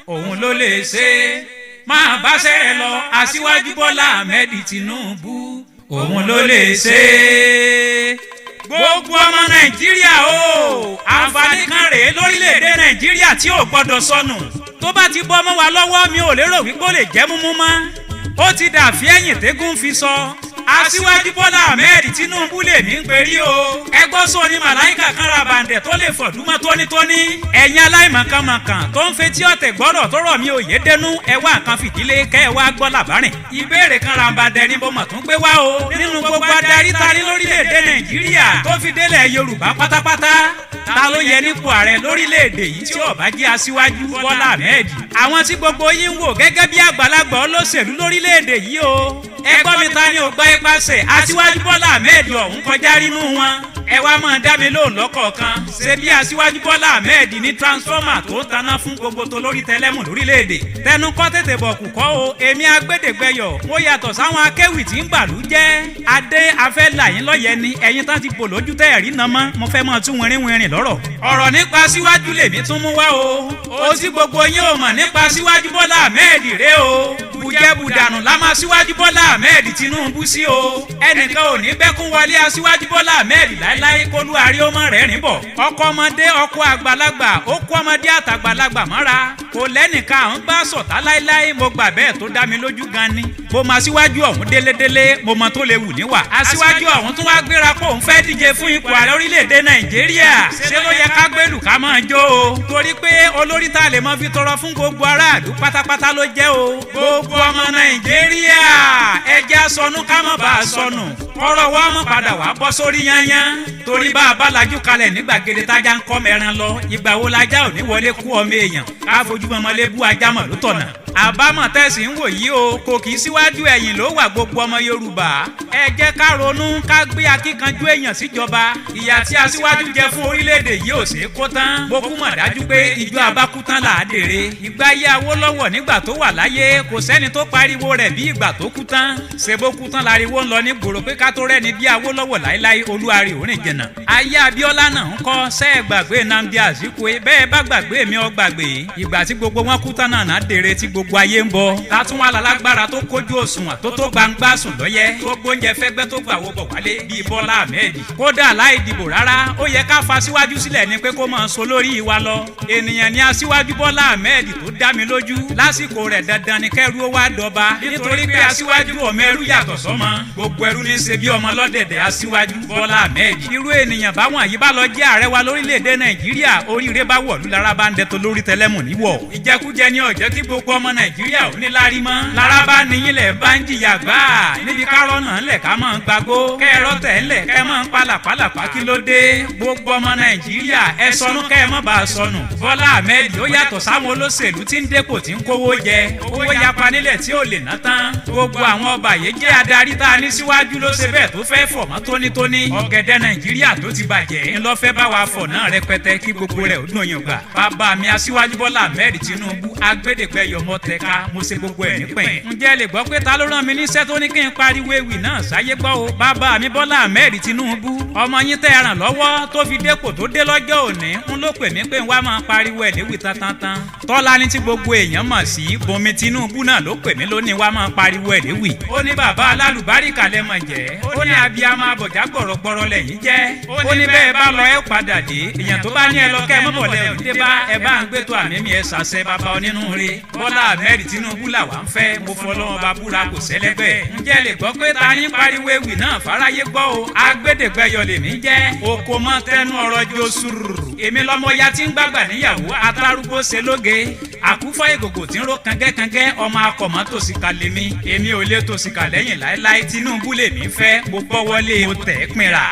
òun ló lè ṣe máa bá sẹ́rẹ̀ lọ Aṣíwájú Bọ́lá Ahmed Tinubu òun ló lè ṣe. Gbogbo ọmọ Nàìjíríà o àǹfààní kan rèé lórílẹ̀‐èdè Nàìjíríà tí ò gbọ́dọ̀ sọnù tó bá ti bọ́ mọ́ wa lọ́wọ́ mi ò lérò wípé ó lè jẹ́ múmú mọ́ ó ti dàfí ẹ̀yìn tẹ́gùn fi sọ. Aṣíwájú Bọ́lá Ahmed Tinubu lè ní perí o ẹgbọ́n sọ ní màláìkà kan ra bàǹdẹ̀ tó lè fọ̀dúmọ́ tónítóní ẹ̀yin aláìmọ̀kànmọ̀kàn tó ń fetí ọ̀tẹ̀ gbọ́dọ̀ tó rọ̀ mí òye dénú ẹ wá nǹkan fìdílé kẹ́ ẹ wá gbọ́ làbárìn. Ìbéèrè kan ra bàǹdẹ̀ ni mo mọ̀ tún gbé wá o nínú gbogbo adarí ta ní lórílẹ̀‐èdè Nàìjíríà tó fi délẹ̀ Yorùbá pátápátá ta ló yẹ nípò ààrẹ lórílẹ̀‐èdè yìí tí ó bá jẹ́ Aṣíwájú Bọ́lá Ahmed. Àwọn tí gbogbo yín ń wò gẹ́gẹ́ bí àgbàlagbà olóṣèlú lórílẹ̀‐èdè yìí o ẹgbọ́n mi ta ni ò gbá ipasẹ̀ Aṣíwájú Bọ́lá Ahmed ọ̀hún kọjá rínú wọn ẹ wá máa dá mi lóhùn lọ́kọ̀ọ̀kan ṣe bí Aṣíwájú Bọ́lá Ahmed ní transformer tó ń taná fún gbogbo tó lórí tẹlẹ́mù lórílẹ̀‐èdè tẹnu kọ́ tètè bọ̀ kù kọ́ o èmi agbẹ́dẹ̀gbẹ́yọ̀ mo yàtọ̀ sáwọn akéwì tí ń bàlú jẹ́ adé afẹ́lá yín lọ́yẹ̀ ni ẹ̀yin tán ti bò lójú tẹ́ ẹ̀rí náà mọ́ mo fẹ́ mọ́ tún wìnrìn lọ́rọ̀ ọ̀rọ̀ nípa Aṣíwájú lèmi tún mú wá o tí gbogbo yín ò mọ̀ nípa Aṣíwájú Bọ́lá Ahmed rè o bùjẹ́bùdànù la máa Aṣíwájú Bọ́lá Ahmed Tinubu sí o ẹnìkan ò ní bẹ́kún wọlé Aṣíwájú Bọ́lá Ahmed láíláí kólúarí ó mọ̀ rẹ́rìn bọ̀ ọkọ ọmọdé ọkọ àgbàlagbà ó kó ọmọdé àtàgbàlagbà mọ́ra kò lẹ́nìkan à ń bá sọ̀tá láíláí mo gbà bẹ́ẹ̀ tó dá mi lójú gan ni mo mọ Aṣíwájú ọ̀hún délédélé mo mọ tó lè wù níwà Aṣíwájú ọ̀hún tún wá gbéra pé òun fẹ́ díje fún ipò ààrẹ orílẹ̀-èdè Nàìjíríà ṣé ló yẹ ká gbélù ká máa jó o torí pé olórí tá a lè mọ fi tọrọ fún gbogbo aráàlú pátápátá ló jẹ́ o gbogbo ọmọ Nàìjíríà ẹja sọnù ká má bàa sọnù ọ̀rọ̀ wa mọ̀ padà wá bọ́ sórí yányán torí bá a bá lajú kalẹ̀ ní gbàgede tájà ń kọ́ mẹ́ran lọ ìgbà wo lajá ò ní wọlé kú ọmọ èèyàn ká fojú mọ́mọ́lé bú ajá mọ̀ ló tọ̀nà àbámọ̀ tẹ̀sí ń wò yí o kò kì í síwájú ẹ̀yìn ló wà gbogbo ọmọ Yorùbá ẹ jẹ́ ká ronú ká gbé akíkanjú èèyàn síjọba ìyà tí Aṣíwájú jẹ fún orílẹ̀-èdè yìí ò ṣeé kó tán mo kú mọ̀ dájú pé ìjọ abákú tán là á dèrè ìgbà yẹ Awólọ́wọ̀ nígbà tó wà láyé kò sẹ́ni tó pariwo rẹ̀ bí ìgbà tó kú tán ṣèbó kú tán láriwo ń lọ ní gbòòrò pé ká tó rẹ́ni bí Awólọ́wọ̀ láíláí olúwarí òrìn jẹ̀nà ayé Abíọ́lá náà ń kọ́ sẹ́ẹ̀ gbàgbé Nnamdi Azikiwe bẹ́ẹ̀ bá gbàgbé mi ọ gbàgbé ìgbà tí gbogbo wọn kú tán náà dèrè tí gbogbo ayé ń bọ̀ ká tún wà lálágbára tó kójú òṣùwọ̀n tó gbangba sùn lọ́yẹ́ tó gbóúnjẹ fẹ́gbẹ́ tó gbà wọ́ bọ̀ wálé bíi Bọ́lá Ahmed kódà láì dìbò rárá ó yẹ ká fa Aṣíwájú sílẹ̀ ni pé kó máa so lórí wa lọ ènìyàn ni Aṣíwájú Bọ́lá Ahmed tó dá mi lójú lásìkò rẹ̀ dandan ni kẹ́rú ó wá dọba nítorí pé Aṣíwájú ọmọ ẹrú yàtọ̀ sọ́mọ gbogbo ẹrú ní ṣe bí ọmọ lọ́dẹ̀dẹ̀ Aṣíwájú Bọ́lá Ahmed irú ènìyàn báwọn yìí bá lọ jẹ́ ààrẹ wa lórílẹ̀‐èdè Nàìjíríà oríire bá wọ̀lú lára bá ń dẹ tó lórí tẹlẹ́mù níwọ̀ ìjẹkújẹ ni ọ̀jẹ́ kí gbogbo ọmọ Nàìjíríà ò ní lárí mọ́ lára bá níyìn lẹ̀ bá ń jìyà gbà níbi kárọ̀nà ńlẹ̀ ká máa ń gbàgbó kẹ́ẹ̀rọ tẹ̀ ńlẹ̀ kẹ́ẹ̀ máa ń pàlàpàlàpà kí ló dé gbogbo ọmọ Nàìjíríà ẹ sọnù kẹ́ẹ̀ má bàa sọnù Bọ́lá Ahmed ó yàtọ̀ sáwọn olóṣèlú tí ń dépò tí ń kówó jẹ owó yapa nílẹ̀ tí ò lè ná tán gbogbo àwọn ọba yìí jẹ́ adarí tá a ní síwájú ló ṣe bẹ́ẹ̀ tó fẹ́ fọ̀ mọ́ tónítóní ọ̀gẹ̀dẹ̀ Nàìjíríà tó ti bàjẹ́ ńlọ fẹ́ bá wa fọ̀ náà rẹpẹtẹ kí gbogbo rẹ̀ ó dùn yàn gbà bàbá mi Aṣíwájú Bọ́lá Ahmed Tinubu agbẹ́dẹ̀gbẹ́yọ̀ mọ́tẹ́ká mo ṣe gbogbo ẹ̀ nípìn ǹjẹ́ lè gbọ́ pé ta ló rán mi níṣẹ́ tó ní kí n pariwo ewì náà sáyé gbọ́ o bàbá mi Bọ́lá Ahmed Tinubu ọmọ yín tẹ́ ràn lọ́wọ́ tó fi dépò tó dé lọ́jọ́ òní ń ló pè mí pé n wá máa pariwo ẹ̀ léwì tantan tọ́lá ní tí gbogbo èèyàn mọ̀ sí Bùnmi Tinubu náà ló pè mí lónìí wá máa pariwo ẹ̀ léwì ó ní bàbá alálùbáríkà lẹ́mọ̀ jẹ́ ó ní abiyamọ abọ̀já gbọ̀rọ̀gbọ̀rọ̀ lẹ́yìn jẹ́ ó ní bẹ́ẹ̀ bá lọ ẹ padà dé èèyàn tó bá ní ẹ lọ kẹ́ mọ́bọ̀lẹ́ òde bá ẹ bá ń gbé tó àmì mi ẹ ṣàṣẹ bàbá onínúure Bọ́lá Ahmed Tinubu làwa ń fẹ́ mo fọlọ́wọ́n bá búra kò sẹ́lẹ́gbẹ́ ǹjẹ́ lè gbọ́ pé ta ní pariwo ewì náà fáráyé gbọ́ o agbẹ́dẹ̀gbẹ́yọ̀ lèmi jẹ́ oko mọ́ tẹnu ọ̀rọ̀ jo sùúrù èmi lọ́mọ ya tí ń gbàgbà níyàwó atárúgbó ṣe lóge àkúfọ́ ìgògò tí ń ro kangẹ́kangẹ́ ọmọ akọ̀mọ́ tòsíkà lèmi èmi ò lè tòsíkà lẹ́yìn láéláé Tinubu lèmi fẹ́ mo gbọ́ wọlé mo tẹ̀ pínra.